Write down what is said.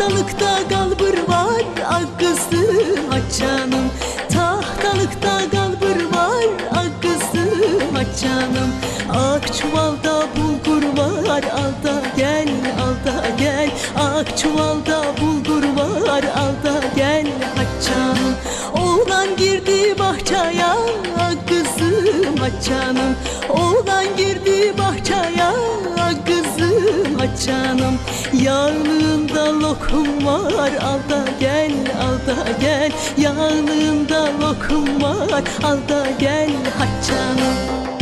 Tahtalıkta kalbur var ak kızım aç canım. Tahtalıkta kalbur var ak kızım aç canım. Ak çuvalda bulgur var al da gel al da gel. Ak çuvalda bulgur var al da gel aç canım. Oğlan girdi bahçeye ak kızım aç canım. Oğlan girdi bahçeye ak kızım aç canım. Yağlığında lokum var al da gel al da gel. Yağlığında lokum var al da gel aç canım.